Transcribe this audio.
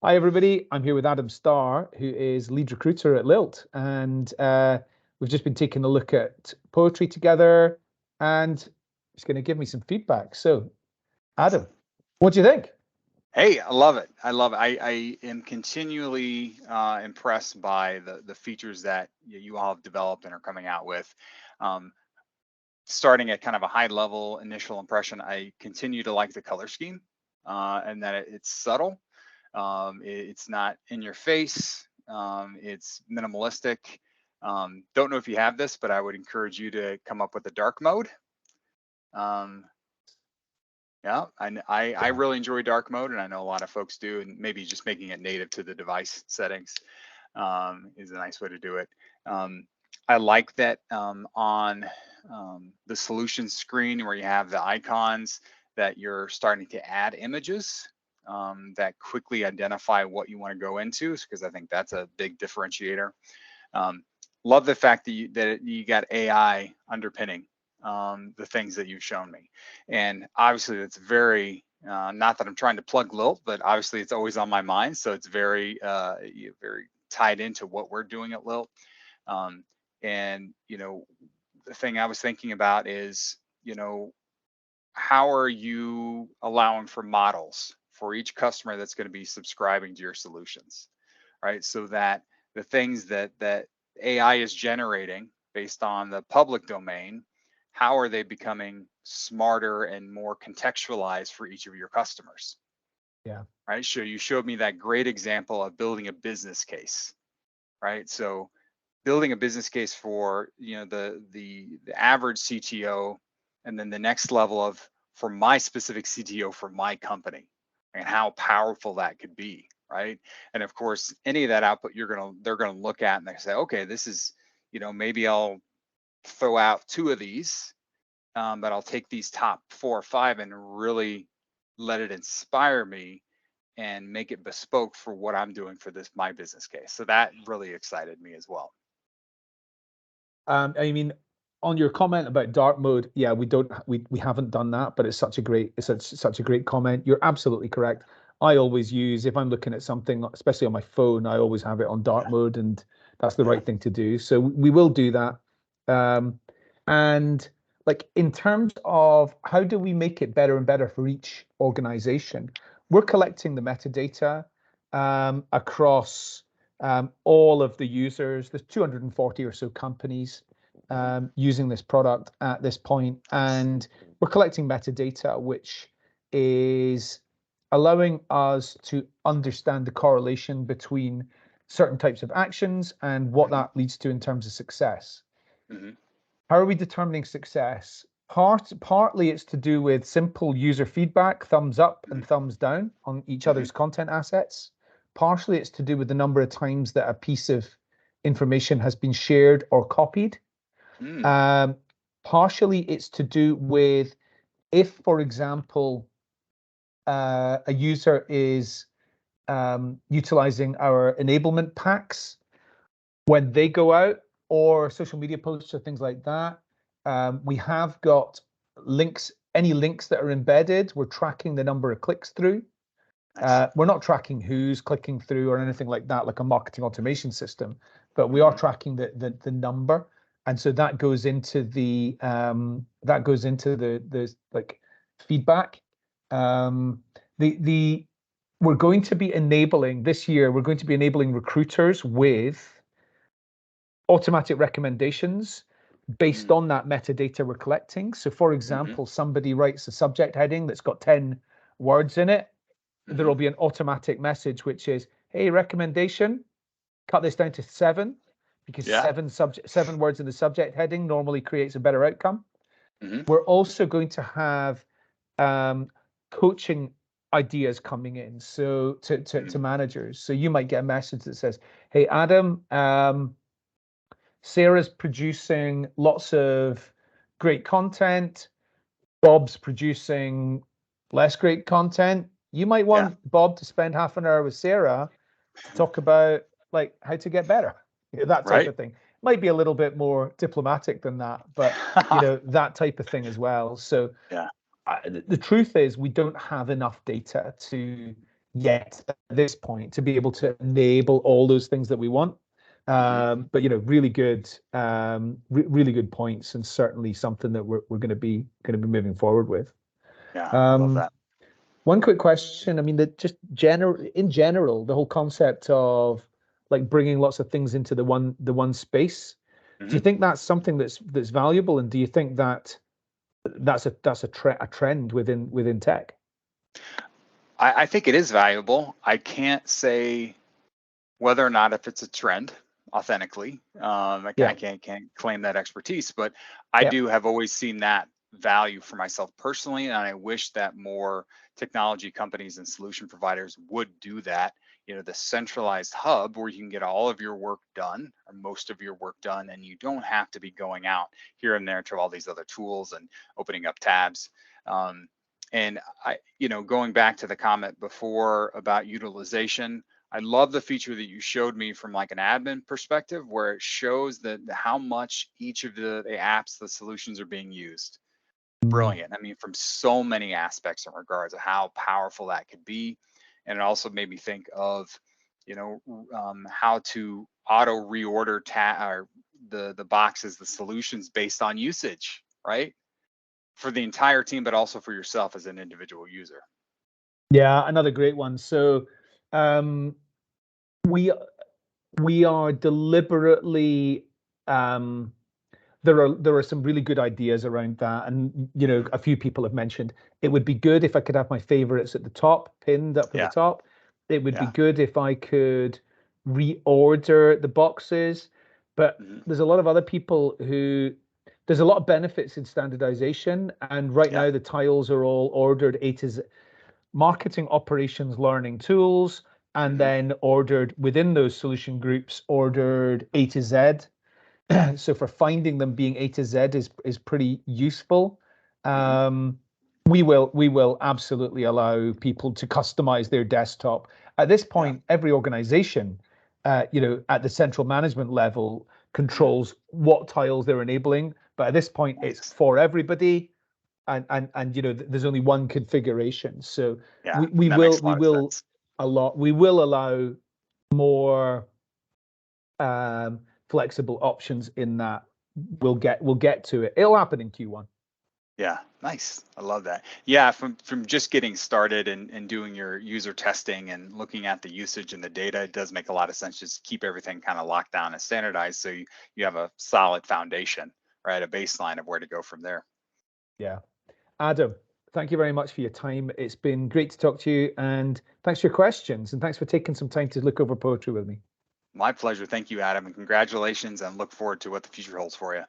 Hi, everybody. I'm here with Adam Starr, who is lead recruiter at Lilt. And we've just been taking a look at poetry together, and he's going to give me some feedback. So, Adam, what do you think? Hey, I love it. I love it. I am continually impressed by the features that you all have developed and are coming out with. Um, Starting at kind of a high level initial impression, I continue to like the color scheme and that it's subtle. It's not in your face. It's minimalistic. Don't know if you have this, but I would encourage you to come up with a dark mode. Um, Yeah, I really enjoy dark mode, and I know a lot of folks do, and maybe just making it native to the device settings is a nice way to do it. I like that on the solution screen where you have the icons that you're starting to add images that quickly identify what you want to go into, because I think that's a big differentiator. Um, Love the fact that you got AI underpinning the things that you've shown me, and obviously that's very not that I'm trying to plug Lilt, but obviously it's always on my mind, so it's very very tied into what we're doing at Lilt. Um, and the thing I was thinking about is how are you allowing for models for each customer that's going to be subscribing to your solutions, right? So that the things that AI is generating based on the public domain, how are they becoming smarter and more contextualized for each of your customers? Yeah. Right. So you showed me that great example of building a business case, right? So building a business case for the average CTO, and then the next level of for my specific CTO for my company, and how powerful that could be, right? And of course, any of that output they're gonna look at and they say, okay, this is, maybe I'll throw out two of these, but I'll take these top 4 or 5 and really let it inspire me and make it bespoke for what I'm doing for my business case. So that really excited me as well. I mean, on your comment about dark mode, yeah, we haven't done that, but it's such a great comment. You're absolutely correct. I always use, if I'm looking at something, especially on my phone, I always have it on dark mode, and that's the right thing to do. So we will do that. Um, and like in terms of how do we make it better and better for each organization, we're collecting the metadata across all of the users. There's 240 or so companies using this product at this point, and we're collecting metadata, which is allowing us to understand the correlation between certain types of actions and what that leads to in terms of success. Mm-hmm. How are we determining success? Partly it's to do with simple user feedback, thumbs up and thumbs down on each other's content assets. Partially it's to do with the number of times that a piece of information has been shared or copied. Partially it's to do with if, for example, a user is utilizing our enablement packs when they go out, or social media posts or things like that. We have got links, any links that are embedded, we're tracking the number of clicks through. We're not tracking who's clicking through or anything like that, like a marketing automation system, but we are tracking the number. And so that goes into the like feedback. We're going to be enabling this year, we're going to be enabling recruiters with automatic recommendations based on that metadata we're collecting. So for example, somebody writes a subject heading that's got 10 words in it. There will be an automatic message which is, hey, recommendation, cut this down to 7, because 7 words in the subject heading normally creates a better outcome. We're also going to have coaching ideas coming in, so to managers. So you might get a message that says, hey, Adam, Sarah's producing lots of great content. Bob's producing less great content. You might want Bob to spend half an hour with Sarah to talk about like how to get better, that type of thing. Might be a little bit more diplomatic than that, but that type of thing as well. So the truth is we don't have enough data to yet at this point to be able to enable all those things that we want. But really good, really good points, and certainly something that we're going to be moving forward with. Yeah, love that. One quick question. I mean, just in general, the whole concept of like bringing lots of things into the one space. Do you think that's something that's valuable, and do you think that that's a trend within tech? I think it is valuable. I can't say whether or not if it's a trend authentically. I can't claim that expertise, but I do have always seen that value for myself personally, and I wish that more technology companies and solution providers would do that. The centralized hub where you can get all of your work done or most of your work done, and you don't have to be going out here and there to all these other tools and opening up tabs. And going back to the comment before about utilization, I love the feature that you showed me from like an admin perspective, where it shows that how much each of the apps, the solutions are being used. Brilliant. I mean, from so many aspects in regards to how powerful that could be. And it also made me think of, how to auto reorder or the boxes, the solutions based on usage, right? For the entire team, but also for yourself as an individual user. Yeah, another great one. So we are deliberately there are some really good ideas around that, and a few people have mentioned it would be good if I could have my favorites at the top, pinned up at the top. It would be good if I could reorder the boxes, but there's a lot of other people who there's a lot of benefits in standardization, and right now the tiles are all ordered A to Z, marketing, operations, learning, tools, and then ordered within those solution groups, ordered A to Z. So for finding them being A to Z is pretty useful. We will absolutely allow people to customize their desktop. At this point, every organization, at the central management level, controls what tiles they're enabling. But at this point, it's for everybody, and there's only one configuration. So we will allow more flexible options in that. We'll get to it. It'll happen in Q1. Yeah, nice. I love that. Yeah, from just getting started and doing your user testing and looking at the usage and the data, it does make a lot of sense. Just keep everything kind of locked down and standardized, so you have a solid foundation, right? A baseline of where to go from there. Yeah. Adam, thank you very much for your time. It's been great to talk to you, and thanks for your questions, and thanks for taking some time to look over poetry with me. My pleasure. Thank you, Adam, and congratulations, and look forward to what the future holds for you.